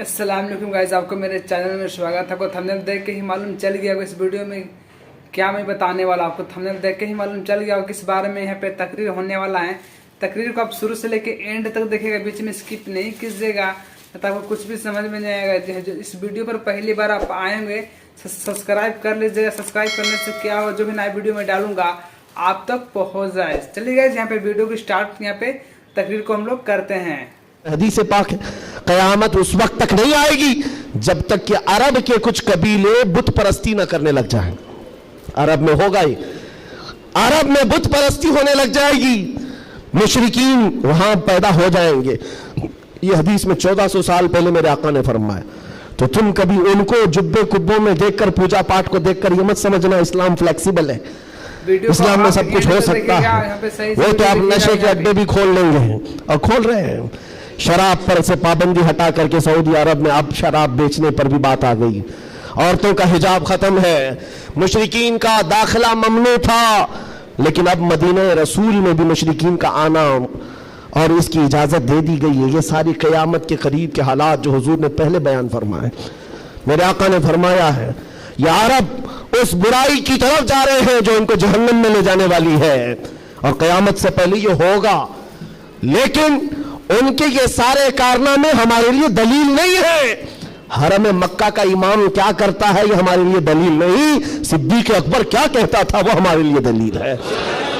अस्सलाम वालेकुम गाइस, आपको मेरे चैनल में स्वागत है। आपको थंबनेल देख के ही मालूम चल गया होगा इस वीडियो में क्या मैं बताने वाला। आपको थंबनेल देख के ही मालूम चल गया होगा किस बारे में यहाँ पे तकरीर होने वाला है। तकरीर को आप शुरू से लेके एंड तक देखेगा, बीच में स्किप नहीं कीजिएगा, तब आपको कुछ भी समझ में नहीं आएगा। जो इस वीडियो पर पहली बार आप आएंगे सब्सक्राइब कर लीजिएगा। सब्सक्राइब करने से क्या हो, जो भी नया वीडियो में डालूंगा आप तक पहुँच जाए। चलिए गाइस, यहाँ पे वीडियो की स्टार्ट यहाँ पे तकरीर को हम लोग करते हैं। हदीस पाक है, कयामत उस वक्त तक नहीं आएगी जब तक कि अरब के कुछ कबीले बुत परस्ती न करने लग जाएं। अरब में होगा ही, अरब में बुत परस्ती होने लग जाएगी, मुशरिकीन वहां पैदा हो जाएंगे। ये हदीस में 1400 साल पहले मेरे आका ने फरमाया। तो तुम कभी उनको जुब्बे कुब्बों में देखकर, पूजा पाठ को देखकर ये मत समझना इस्लाम फ्लेक्सिबल है, इस्लाम में सब कुछ हो सकता है। वो तो आप नशे के अड्डे भी खोल लेंगे और खोल रहे हैं। शराब पर से पाबंदी हटा करके सऊदी अरब में अब शराब बेचने पर भी बात आ गई। औरतों का हिजाब खत्म है, मुशरिकीन का दाखिला ममनू था, लेकिन अब मदीना रसूल में भी मुशरिकीन का आना और इसकी इजाजत दे दी गई है। ये सारी क़यामत के करीब के हालात जो हुजूर ने पहले बयान फरमाए। मेरे आका ने फरमाया है, ये अरब उस बुराई की तरफ जा रहे हैं जो उनको जहन्नम में ले जाने वाली है, और क़यामत से पहले ये होगा। लेकिन उनके ये सारे कारनामे हमारे लिए दलील नहीं है। हरम मक्का का इमाम क्या करता है ये हमारे लिए दलील नहीं, सिद्दीक़ अकबर क्या कहता था वो हमारे लिए दलील है,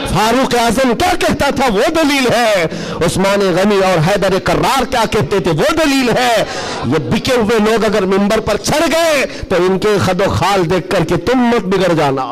फारूक आजम क्या कहता था वो दलील है, उस्मान गनी और हैदर कर्रार क्या कहते थे वो दलील है। ये बिके हुए लोग अगर मिंबर पर चढ़ गए तो इनके खदो खाल देख करके तुम मत बिगड़ जाना।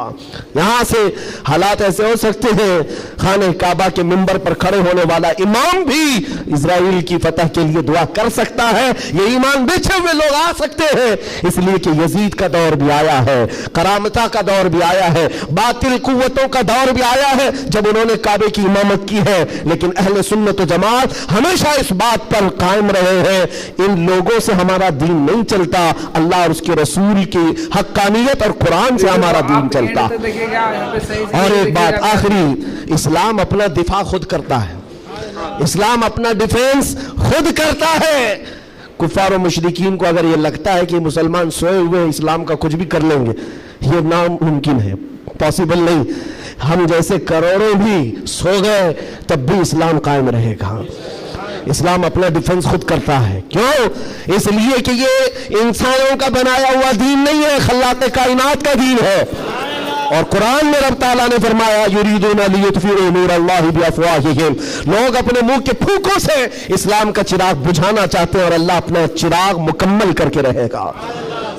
यहां से हालात ऐसे हो सकते हैं, खाने काबा के मिंबर पर खड़े होने वाला इमाम भी इजराइल की फतह के लिए दुआ कर सकता है। ये ईमान बेचे हुए लोग आ सकते हैं, इसलिए कि यजीद का दौर भी आया है, करामता का दौर भी आया है, बातिल कुव्वतों का दौर भी आया है जब उन्होंने काबे की इमामत की है। लेकिन अहले सुन्नत व जमात हमेशा इस बात पर कायम रहे हैं, इन लोगों से हमारा दीन नहीं चलता, अल्लाह और उसके रसूल की हक्कानियत और कुरान से हमारा दीन चलता। और एक बात आखिरी, इस्लाम अपना दिफा खुद करता है, इस्लाम अपना डिफेंस खुद करता है। कुफार और मुशरिकीन को अगर ये लगता है कि मुसलमान सोए हुए इस्लाम का कुछ भी कर लेंगे, ये नामुमकिन है, पॉसिबल नहीं। हम जैसे करोड़ों भी सो गए तब भी इस्लाम कायम रहेगा। इस्लाम अपना डिफेंस खुद करता है। क्यों? इसलिए कि ये इंसानों का बनाया हुआ दीन नहीं है, खल्लाक़े कायनात का दीन है। और कुरान में रब ताला ने फरमाया, युरीदूना लियुत्फिऊ नूरल्लाहि बिअफ़वाहिहिम, लोग अपने मुंह के फूंकों से इस्लाम का चिराग बुझाना चाहते हैं और अल्लाह अपना चिराग मुकम्मल करके रहेगा।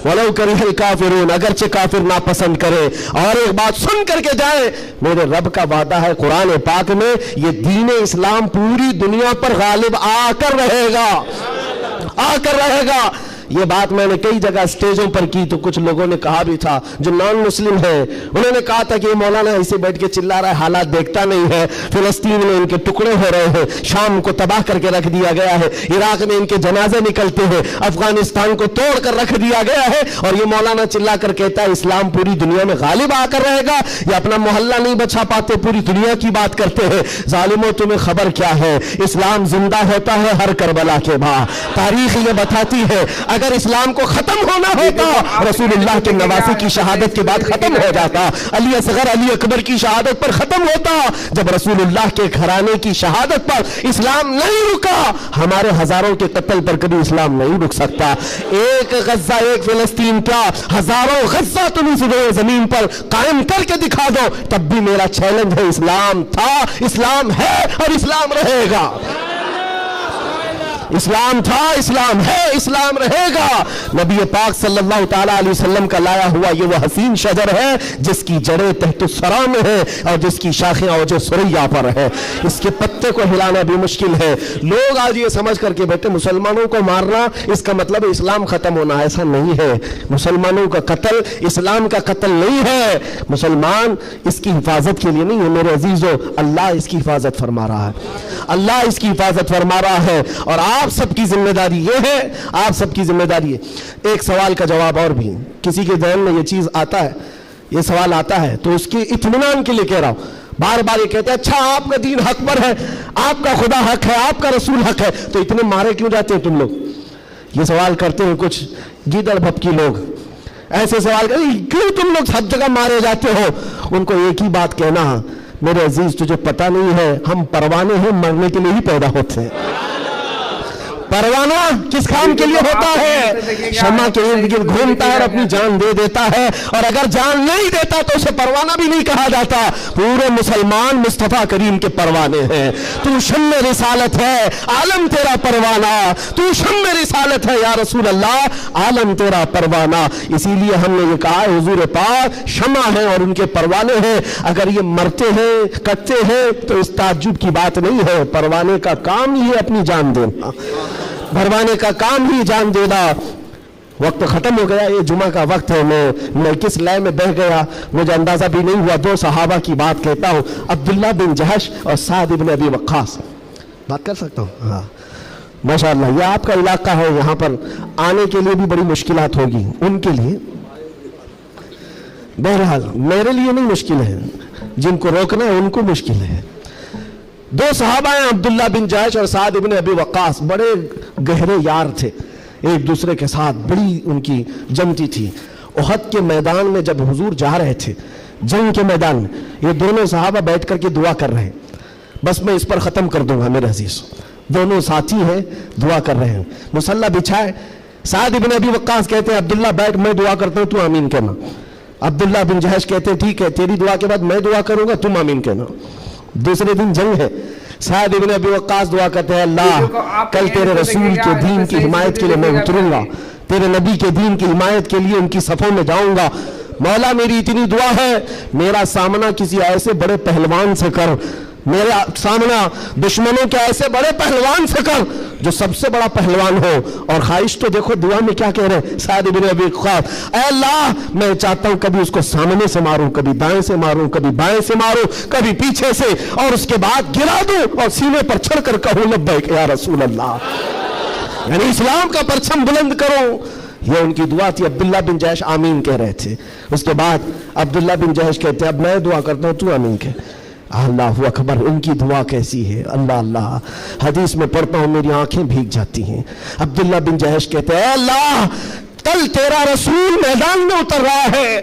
वलौ करिहल काफिरून, अगरचे काफिर नापसंद करे। और एक बात सुन करके जाए, मेरे रब का वादा है कुरान पाक में, ये दीन इस्लाम पूरी दुनिया पर गालिब आकर रहेगा, आकर रहेगा। ये बात मैंने कई जगह स्टेजों पर की तो कुछ लोगों ने कहा भी था जो नॉन मुस्लिम है, उन्होंने कहा था कि मौलाना ऐसे बैठ के चिल्ला रहा है, हालात देखता नहीं है, फिलिस्तीन में इनके टुकड़े हो रहे हैं, शाम को तबाह करके रख दिया गया है, इराक में इनके जनाजे निकलते हैं, अफगानिस्तान को तोड़ कर रख दिया गया है, और ये मौलाना चिल्ला कर कहता है इस्लाम पूरी दुनिया में गालिब आकर रहेगा। ये अपना मोहल्ला नहीं बचा पाते, पूरी दुनिया की बात करते हैं। जालिमों, तुम्हें खबर क्या है, इस्लाम जिंदा होता है हर करबला के बाद। तारीख ये बताती है अगर इस्लाम को खत्म होना होता, रसूलुल्लाह के नवासी की शहादत के बाद खत्म हो जाता, अली असगर अली अकबर की शहादत पर खत्म होता। जब रसूलुल्लाह के घराने की शहादत पर इस्लाम नहीं रुका, हमारे हजारों के कत्ल पर कभी इस्लाम नहीं रुक सकता। एक गज्जा, एक फिलिस्तीन, क्या हजारों गज्जा तुम इस जमीन पर कायम करके दिखा दो, तब भी मेरा चैलेंज है, इस्लाम था, इस्लाम है और इस्लाम रहेगा। इस्लाम था, इस्लाम है, इस्लाम रहेगा। नबी पाक सल्लल्लाहु ताला अलैहि वसल्लम का लाया हुआ ये वो हसीन शजर है जिसकी जड़ें तहतुस्सरा में है और जिसकी शाखें औजो सुरैया पर है। इसके पत्ते को हिलाना भी मुश्किल है। लोग आज ये समझ करके बैठे मुसलमानों को मारना इसका मतलब है इस्लाम खत्म होना, ऐसा नहीं है। मुसलमानों का कत्ल इस्लाम का कत्ल नहीं है। मुसलमान इसकी हिफाजत के लिए नहीं है मेरे अजीजों, अल्लाह इसकी हिफाजत फरमा रहा है, अल्लाह इसकी हिफाजत फरमा रहा है। और आप सबकी जिम्मेदारी ये है, आप सबकी जिम्मेदारी है। एक सवाल का जवाब और भी, किसी के ज़हन में ये चीज आता है, ये सवाल आता है तो उसके इत्मीनान के लिए कह रहा हूं। बार बार ये कहते हैं अच्छा आपका दीन हक पर है, आपका खुदा हक है, आपका रसूल हक है, तो इतने मारे क्यों जाते हैं तुम लोग? یہ سوال کرتے ہیں کچھ گیدڑ بھپکی لوگ، ایسے سوال کرتے ہیں کیوں تم لوگ سب جگہ مارے جاتے ہو؟ ان کو ایک ہی بات کہنا، میرے عزیز تجھے پتہ نہیں ہے ہم پروانے ہیں، مرنے کے لیے ہی پیدا ہوتے ہیں۔ پروانہ کس کام کے لیے ہوتا ہے؟ شمع کے ارد گرد گھومتا ہے اور اپنی جان دے دیتا ہے، اور اگر جان نہیں دیتا تو اسے پروانہ بھی نہیں کہا جاتا۔ پورے مسلمان مصطفیٰ کریم کے پروانے ہیں۔ تو شمع رسالت ہے، عالم تیرا پروانہ، تو شمع رسالت ہے یا رسول اللہ، عالم تیرا پروانہ۔ اسی لیے ہم نے یہ کہا حضور پاک شمع ہیں اور ان کے پروانے ہیں۔ اگر یہ مرتے ہیں کٹتے ہیں تو اس تعجب کی بات نہیں ہے، پروانے کا کام ہی ہے اپنی جان دینا، پروانے کا کام ہی جان دینا۔ وقت ختم ہو گیا، یہ جمعہ کا وقت ہے، میں کس لئے میں بہ گیا مجھے اندازہ بھی نہیں ہوا۔ دو صحابہ کی بات کہتا ہوں، عبداللہ بن جہش اور سعد بن ابی وقاص۔ بات کر سکتا ہوں؟ ہاں ماشاءاللہ، یہ آپ کا علاقہ ہے، یہاں پر آنے کے لیے بھی بڑی مشکلات ہوگی ان کے لیے، بہرحال میرے لیے نہیں مشکل ہے، جن کو روکنا ہے ان کو مشکل ہے۔ دو صحابہ ہیں، عبداللہ بن جہش اور سعد بن ابی وقاص، بڑے گہرے یار تھے، ایک دوسرے کے ساتھ بڑی ان کی جمتی تھی۔ احد کے میدان میں جب حضور جا رہے تھے، جنگ کے میدان میں، یہ دونوں صحابہ بیٹھ کر کے دعا کر رہے ہیں۔ بس میں اس پر ختم کر دوں گا میرے عزیز، دونوں ساتھی ہیں، دعا کر رہے ہیں، مصلی بچھائے۔ سعد بن ابی وقاص کہتے ہیں عبداللہ بیٹھ، میں دعا کرتا ہوں تو آمین کہنا۔ عبداللہ بن جہش کہتے ہیں ٹھیک ہے، تیری دعا کے بعد میں دعا کروں گا، تم آمین کہنا۔ دوسرے دن جنگ ہے، سعد بن ابی وقاص دعا کرتے ہیں اللہ کل تیرے رسول کے دین کی حمایت کے لیے میں اتروں گا، تیرے نبی کے دین کی حمایت کے لیے ان کی صفوں میں جاؤں گا۔ مولا میری اتنی دعا ہے میرا سامنا کسی ایسے بڑے پہلوان سے کر، میرا سامنا دشمنوں کے ایسے بڑے پہلوان سے کر جو سب سے بڑا پہلوان ہو۔ اور خواہش تو دیکھو دعا میں کیا کہہ رہے ہیں سعد بن ابی وقاص، اے اللہ میں چاہتا ہوں کبھی اس کو سامنے سے ماروں، کبھی دائیں سے ماروں، کبھی بائیں سے ماروں، کبھی پیچھے سے، اور اس کے بعد گرا دوں اور سینے پر چڑھ کر کہوں لبیک یا رسول اللہ، یعنی اسلام کا پرچم بلند کرو۔ یہ ان کی دعا تھی۔ عبداللہ بن جہش آمین کہہ رہے تھے۔ اس کے بعد عبداللہ بن جہش کہتے ہیں اب میں دعا کرتا ہوں تو آمین کہہ۔ اللہ اکبر، ان کی دعا کیسی ہے، اللہ اللہ، حدیث میں پڑھتا ہوں میری آنکھیں بھیگ جاتی ہیں۔ عبداللہ بن جہش کہتے ہیں اے اللہ کل تیرا رسول میدان میں اتر رہا ہے،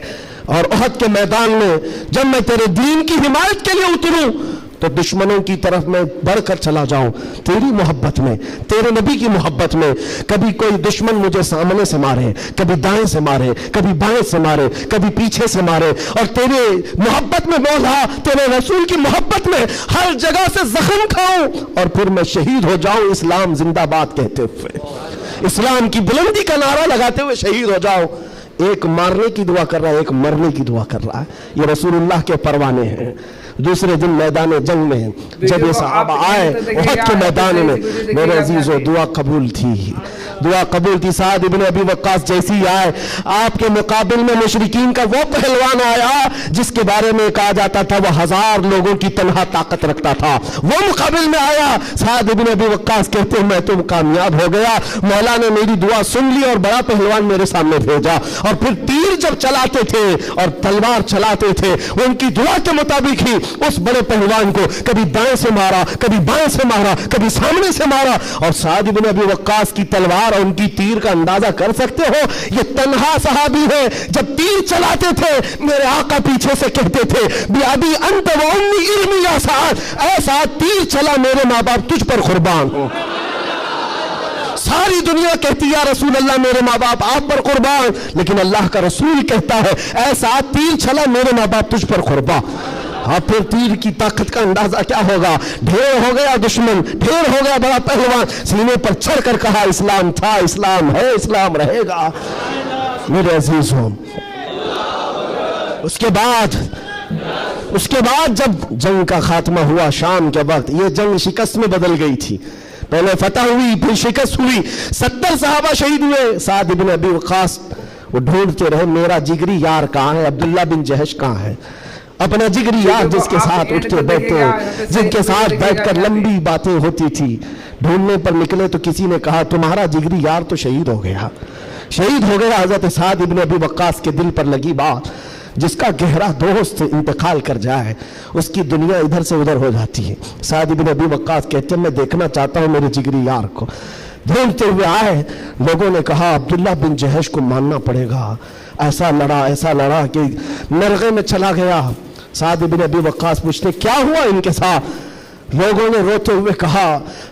اور احد کے میدان میں جب میں تیرے دین کی حمایت کے لیے اتروں تو دشمنوں کی طرف میں بڑھ کر چلا جاؤں تیری محبت میں، تیرے نبی کی محبت میں۔ کبھی کوئی دشمن مجھے سامنے سے مارے، کبھی دائیں سے مارے، کبھی بائیں سے مارے، کبھی پیچھے سے مارے، اور تیرے محبت میں مولا، تیرے رسول کی محبت میں ہر جگہ سے زخم کھاؤں اور پھر میں شہید ہو جاؤں اسلام زندہ باد کہتے ہوئے، اسلام کی بلندی کا نعرہ لگاتے ہوئے شہید ہو جاؤں۔ ایک مارنے کی دعا کر رہا ہے، ایک مرنے کی دعا کر رہا ہے۔ یہ رسول اللہ کے پروانے ہیں۔ دوسرے دن میدان جنگ میں جب یہ صحابہ آئے احد کے میدان میں، میرے عزیزو دعا قبول تھی، دعا قبول تھی۔ سعد بن ابی وقاص جیسی آئے، آپ کے مقابل میں مشرکین کا وہ پہلوان آیا جس کے بارے میں کہا جاتا تھا وہ 1000 لوگوں کی تنہا طاقت رکھتا تھا، وہ مقابل میں آیا۔ سعد بن ابی وقاص کہتے ہیں میں تو کامیاب ہو گیا، مولا نے میری دعا سن لی اور بڑا پہلوان میرے سامنے بھیجا۔ اور پھر تیر جب چلاتے تھے اور تلوار چلاتے تھے، ان کی دعا کے مطابق ہی اس بڑے پہلوان کو کبھی دائیں سے مارا، کبھی بائیں سے مارا، کبھی سامنے سے مارا۔ اور سعد بن ابی وقاص کی تلوار اور ان کی تیر کا اندازہ کر سکتے ہو، یہ تنہا صحابی ہے، جب تیر چلاتے تھے میرے آقا پیچھے سے کہتے تھے بِأَبِي أَنْتَ وَأُمِّي إِرْمِي يَا سعد، اے سعد تیر چلا میرے ماں باپ تجھ پر قربان ہو۔ ساری دنیا کہتی یا رسول اللہ میرے ماں باپ آپ پر قربان، لیکن اللہ کا رسول کہتا ہے اے سعد تیر چلا میرے ماں باپ تجھ پر قربان۔ اور پھر تیر کی طاقت کا اندازہ کیا ہوگا، ڈھیر ہو گیا دشمن، ڈھیر ہو گیا بڑا پہلوان، سینے پر چڑھ کر کہا اسلام تھا، اسلام ہے، اسلام رہے گا۔ میرے عزیزوں اس کے بعد جب جنگ کا خاتمہ ہوا شام کے وقت، یہ جنگ شکست میں بدل گئی تھی، پہلے فتح ہوئی پھر شکست ہوئی، 70 صحابہ شہید ہوئے۔ سعد بن ابی وقاص وہ ڈھونڈتے رہے میرا جگری یار کہاں ہے، عبداللہ بن جہش کہاں ہے، اپنا جگری یار جس کے ساتھ اٹھ کے بیٹھتے، جن کے ساتھ بیٹھ کر لمبی باتیں ہوتی تھی۔ ڈھونڈنے پر نکلے تو کسی نے کہا تمہارا جگری یار تو شہید ہو گیا، شہید ہو گیا۔ حضرت سعد بن ابی وقاص کے دل پر لگی بات، جس کا گہرا دوست انتقال کر جائے اس کی دنیا ادھر سے ادھر ہو جاتی ہے۔ سعد بن ابی وقاص کہتے ہیں میں دیکھنا چاہتا ہوں میرے جگری یار کو۔ ढूंढते हुए आए। लोगों ने कहा अब्दुल्ला बिन जहश को मानना पड़ेगा। ऐसा लड़ा कि नरगे में चला गया। साद बिन अबी वक्कास पूछते क्या हुआ इनके साथ? लोगों ने रोते हुए कहा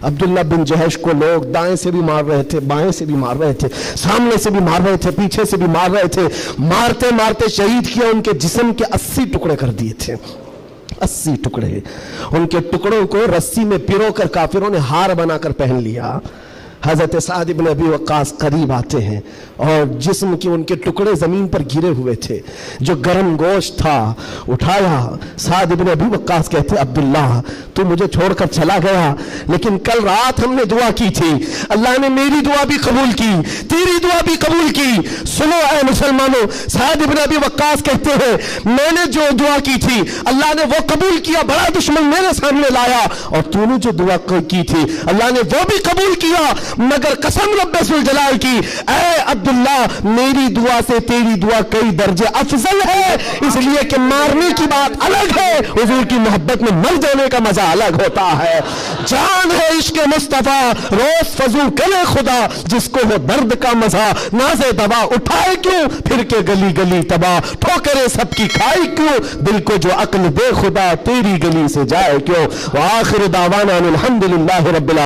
अब्दुल्ला बिन जहश को लोग दाएं से भी मार रहे थे, बाएं से भी मार रहे थे, सामने से भी मार रहे थे, पीछे से भी मार रहे थे। मारते मारते शहीद किया। उनके जिस्म के 80 टुकड़े कर दिए थे। 80 टुकड़े। उनके टुकड़ों को रस्सी में पिरोकर काफिरों ने हार बनाकर पहन लिया। हजरत साद इब्न अबी वक्कास करीब आते हैं और जिस्म के उनके टुकड़े जमीन पर गिरे हुए थे। जो गर्म गोश्त था उठाया। साद इब्न अबी वक्कास कहते अब्दुल्ला तू मुझे छोड़कर चला गया, लेकिन कल रात हमने दुआ की थी, अल्लाह ने मेरी दुआ भी कबूल की, तेरी दुआ भी कबूल की। सुनो ऐ मुसलमानों, साद इब्न अबी वक्कास कहते हैं मैंने जो दुआ की थी अल्लाह ने वो कबूल किया। बड़ा दुश्मन मेरे सामने लाया और तूने जो दुआ की थी अल्लाह ने वो भी कबूल किया। मगर कसम रब्बे सुल जलाल की, ऐ अब्दुल्ला मेरी दुआ से तेरी दुआ कई दर्जे अफजल है, इसलिए कि मारने की बात अलग है, हुजूर की मोहब्बत में मर जाने का मजा अलग होता है। जान है इश्क मुस्तफा रोज फजू करे खुदा, जिसको हो दर्द का मजा नाजे दवा उठाए क्यों, फिर के गली गली तबाह ठोकरे सबकी खाई क्यों, दिल को जो अक्ल दे खुदा तेरी गली से जाए क्यों। व आखिर दावाना अल्हम्दुलिल्लाहि रब्बिल